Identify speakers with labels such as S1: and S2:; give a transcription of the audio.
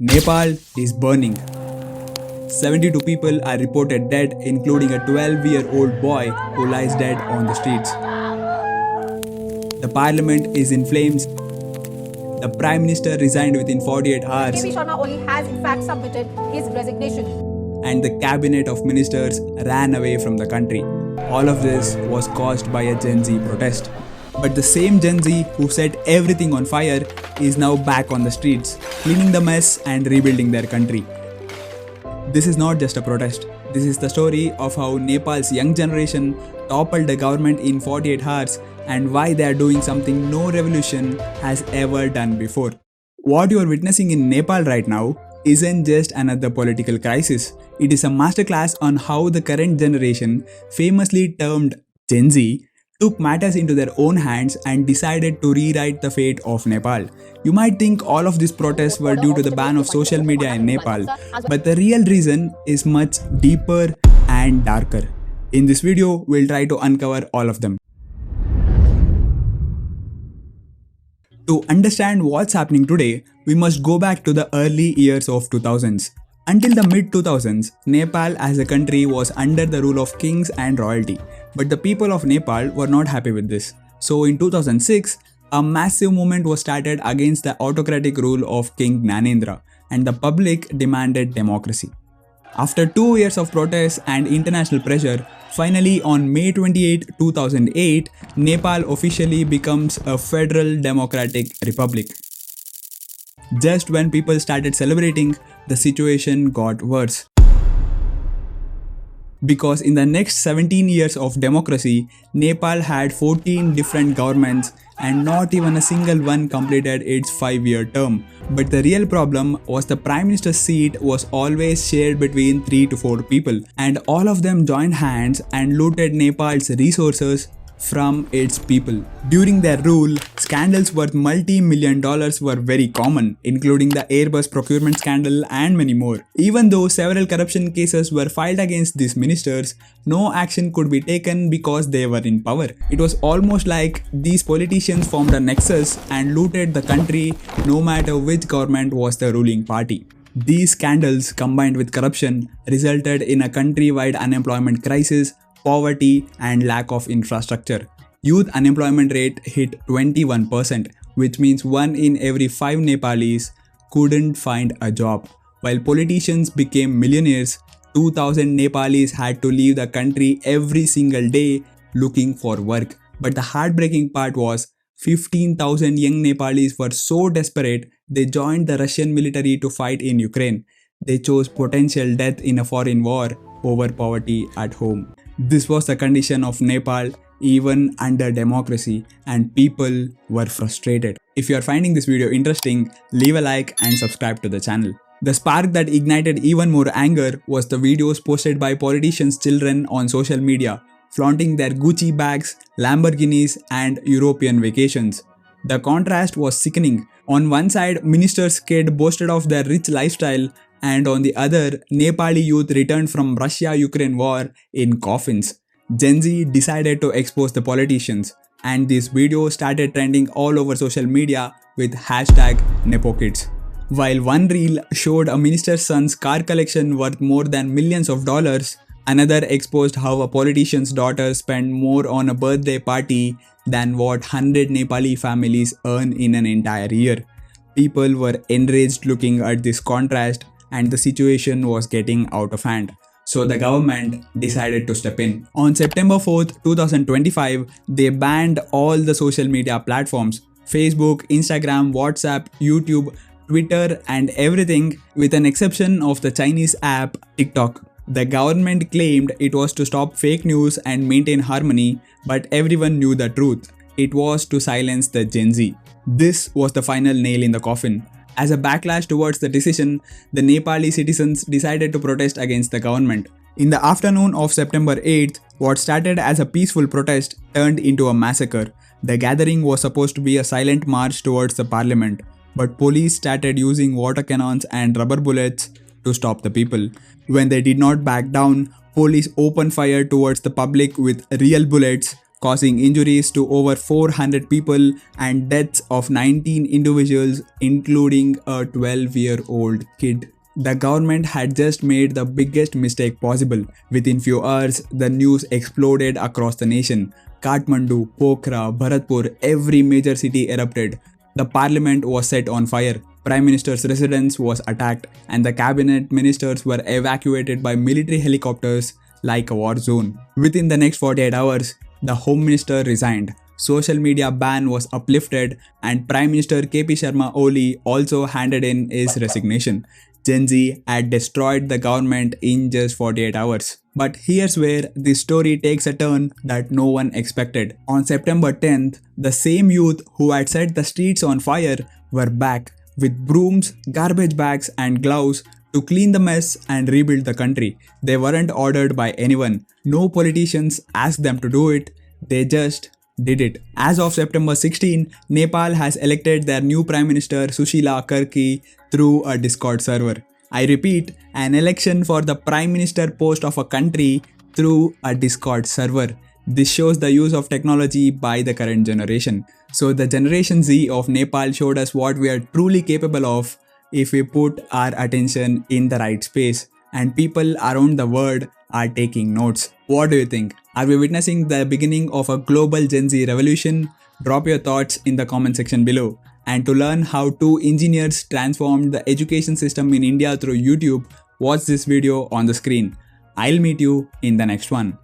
S1: Nepal is burning. 72 people are reported dead, including a 12-year-old boy who lies dead on the streets. The parliament is in flames. The prime minister resigned within 48 hours.
S2: K.V. Sharma Oli has in fact submitted his resignation.
S1: And the cabinet of ministers ran away from the country. All of this was caused by a Gen Z protest. But the same Gen Z who set everything on fire is now back on the streets, cleaning the mess and rebuilding their country. This is not just a protest. This is the story of how Nepal's young generation toppled the government in 48 hours and why they are doing something no revolution has ever done before. What you are witnessing in Nepal right now isn't just another political crisis. It is a masterclass on how the current generation, famously termed Gen Z, took matters into their own hands and decided to rewrite the fate of Nepal. You might think all of these protests were due to the ban of social media in Nepal, but the real reason is much deeper and darker. In this video, we'll try to uncover all of them. To understand what's happening today, we must go back to the early years of 2000s. Until the mid-2000s, Nepal as a country was under the rule of kings and royalty, but the people of Nepal were not happy with this. So in 2006, a massive movement was started against the autocratic rule of King Nanendra, and the public demanded democracy. After 2 years of protests and international pressure, finally on May 28, 2008, Nepal officially becomes a federal democratic republic. Just when people started celebrating, the situation got worse. Because in the next 17 years of democracy, Nepal had 14 different governments and not even a single one completed its 5-year term. But the real problem was the Prime Minister's seat was always shared between 3 to 4 people, and all of them joined hands and looted Nepal's resources from its people. During their rule, scandals worth multi-million dollars were very common, including the Airbus procurement scandal and many more. Even though several corruption cases were filed against these ministers, no action could be taken because they were in power. It was almost like these politicians formed a nexus and looted the country no matter which government was the ruling party. These scandals combined with corruption resulted in a countrywide unemployment crisis, poverty and lack of infrastructure. Youth unemployment rate hit 21%, which means 1 in every 5 Nepalis couldn't find a job. While politicians became millionaires, 2,000 Nepalis had to leave the country every single day looking for work. But the heartbreaking part was 15,000 young Nepalis were so desperate they joined the Russian military to fight in Ukraine. They chose potential death in a foreign war over poverty at home. This was the condition of Nepal even under democracy, and people were frustrated. If you are finding this video interesting, leave a like and subscribe to the channel. The spark that ignited even more anger was the videos posted by politicians' children on social media, flaunting their Gucci bags, Lamborghinis and European vacations. The contrast was sickening. On one side, ministers' kids boasted of their rich lifestyle, and on the other, Nepali youth returned from Russia-Ukraine war in coffins. Gen Z decided to expose the politicians, and this video started trending all over social media with hashtag Nepokids. While one reel showed a minister's son's car collection worth more than millions of dollars, another exposed how a politician's daughter spent more on a birthday party than what 100 Nepali families earn in an entire year. People were enraged looking at this contrast, and the situation was getting out of hand. So the government decided to step in. On September 4th, 2025, they banned all the social media platforms: Facebook, Instagram, WhatsApp, YouTube, Twitter and everything, with an exception of the Chinese app TikTok. The government claimed it was to stop fake news and maintain harmony, but everyone knew the truth. It was to silence the Gen Z. This was the final nail in the coffin. As a backlash towards the decision, the Nepali citizens decided to protest against the government. In the afternoon of September 8th, what started as a peaceful protest turned into a massacre. The gathering was supposed to be a silent march towards the parliament, but police started using water cannons and rubber bullets to stop the people. When they did not back down, police opened fire towards the public with real bullets, causing injuries to over 400 people and deaths of 19 individuals, including a 12-year-old kid. The government had just made the biggest mistake possible. Within few hours, the news exploded across the nation. Kathmandu, Pokhara, Bharatpur, every major city erupted. The parliament was set on fire. Prime Minister's residence was attacked, and the cabinet ministers were evacuated by military helicopters like a war zone. Within the next 48 hours, the Home Minister resigned. Social media ban was uplifted, and Prime Minister KP Sharma Oli also handed in his resignation. Gen Z had destroyed the government in just 48 hours. But here's where the story takes a turn that no one expected. On September 10th, the same youth who had set the streets on fire were back with brooms, garbage bags, and gloves to clean the mess and rebuild the country. They weren't ordered by anyone. No politicians asked them to do it. They just did it. As of September 16, Nepal has elected their new Prime Minister Sushila Karki through a Discord server. I repeat, an election for the Prime Minister post of a country through a Discord server. This shows the use of technology by the current generation. So the Generation Z of Nepal showed us what we are truly capable of if we put our attention in the right space. And people around the world are taking notes. What do you think? Are we witnessing the beginning of a global Gen Z revolution? Drop your thoughts in the comment section below. And to learn how two engineers transformed the education system in India through YouTube, watch this video on the screen. I'll meet you in the next one.